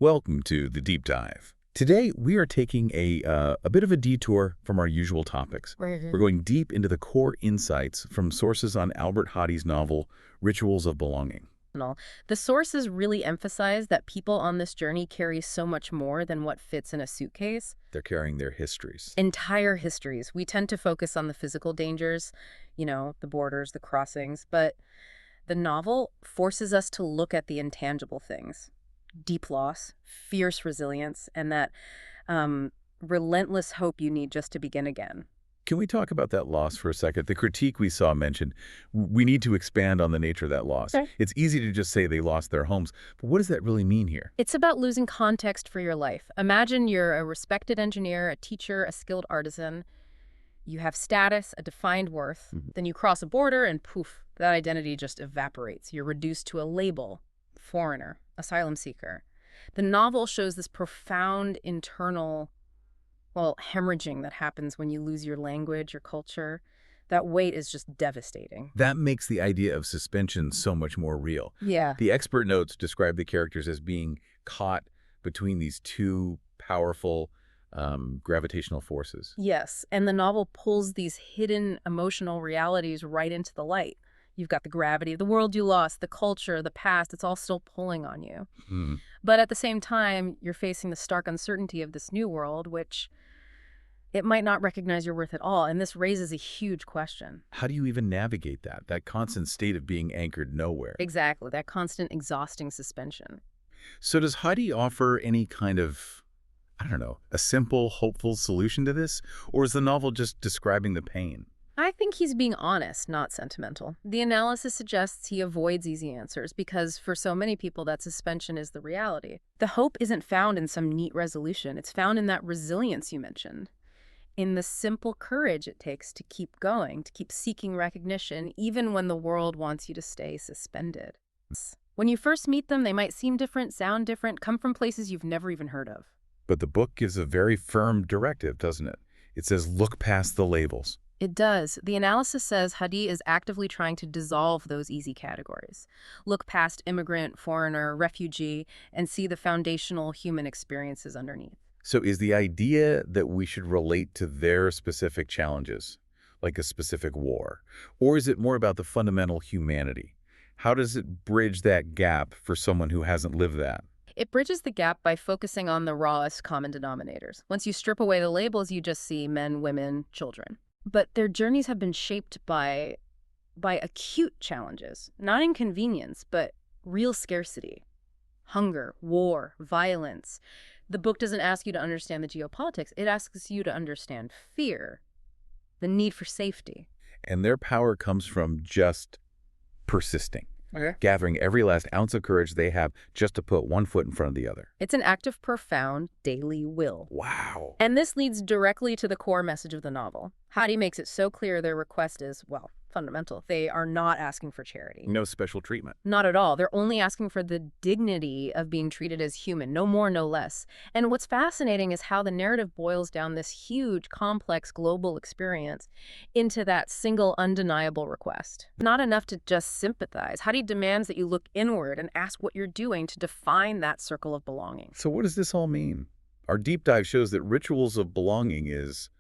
Welcome to the Deep Dive. Today, we are taking a bit of a detour from our usual topics. Right. We're going deep into the core insights from sources on Albert Hadi's novel, Rituals of Belonging. The sources really emphasize that people on this journey carry so much more than what fits in a suitcase. They're carrying their histories. Entire histories. We tend to focus on the physical dangers, the borders, the crossings, but the novel forces us to look at the intangible things. Deep loss, fierce resilience, and that relentless hope you need just to begin again. Can we talk about that loss for a second? The critique we saw mentioned, we need to expand on the nature of that loss. Okay. It's easy to just say they lost their homes, but what does that really mean here? It's about losing context for your life. Imagine you're a respected engineer, a teacher, a skilled artisan. You have status, a defined worth. Then you cross a border and poof, that identity just evaporates. You're reduced to a label: foreigner, asylum seeker. The novel shows this profound internal, hemorrhaging that happens when you lose your language, your culture. That weight is just devastating. That makes the idea of suspension so much more real. Yeah. The expert notes describe the characters as being caught between these two powerful gravitational forces. Yes, and the novel pulls these hidden emotional realities right into the light. You've got the gravity of the world you lost, the culture, the past, it's all still pulling on you. But at the same time, you're facing the stark uncertainty of this new world, which it might not recognize your worth at all, and this raises a huge question. How do you even navigate that constant state of being anchored nowhere? Exactly, that constant exhausting suspension. So does Heidi offer any kind of, a simple, hopeful solution to this? Or is the novel just describing the pain? I think he's being honest, not sentimental. The analysis suggests he avoids easy answers because for so many people that suspension is the reality. The hope isn't found in some neat resolution. It's found in that resilience you mentioned, in the simple courage it takes to keep going, to keep seeking recognition, even when the world wants you to stay suspended. When you first meet them, they might seem different, sound different, come from places you've never even heard of. But the book gives a very firm directive, doesn't it? It says, look past the labels. It does. The analysis says Hadi is actively trying to dissolve those easy categories. Look past immigrant, foreigner, refugee, and see the foundational human experiences underneath. So is the idea that we should relate to their specific challenges, like a specific war? Or is it more about the fundamental humanity? How does it bridge that gap for someone who hasn't lived that? It bridges the gap by focusing on the rawest common denominators. Once you strip away the labels, you just see men, women, children. But their journeys have been shaped by acute challenges, not inconvenience, but real scarcity, hunger, war, violence. The book doesn't ask you to understand the geopolitics. It asks you to understand fear, the need for safety. And their power comes from just persisting, Okay. gathering every last ounce of courage they have just to put one foot in front of the other. It's an act of profound daily will. Wow. And this leads directly to the core message of the novel. Hadi makes it so clear their request is, fundamental. They are not asking for charity. No special treatment. Not at all. They're only asking for the dignity of being treated as human, no more, no less. And what's fascinating is how the narrative boils down this huge, complex, global experience into that single, undeniable request. Not enough to just sympathize. Hadi demands that you look inward and ask what you're doing to define that circle of belonging. So what does this all mean? Our deep dive shows that Rituals of Belonging is,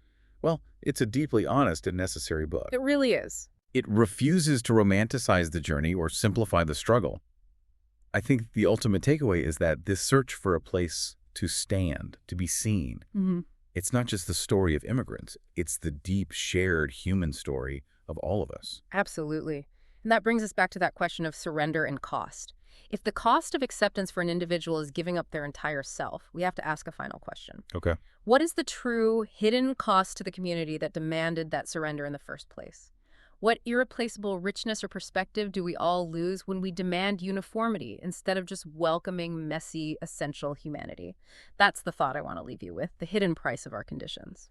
it's a deeply honest and necessary book. It really is. It refuses to romanticize the journey or simplify the struggle. I think the ultimate takeaway is that this search for a place to stand, to be seen, it's not just the story of immigrants. It's the deep, shared human story of all of us. Absolutely. And that brings us back to that question of surrender and cost. If the cost of acceptance for an individual is giving up their entire self, we have to ask a final question. Okay. What is the true hidden cost to the community that demanded that surrender in the first place? What irreplaceable richness or perspective do we all lose when we demand uniformity instead of just welcoming messy, essential humanity? That's the thought I want to leave you with, the hidden price of our conditions.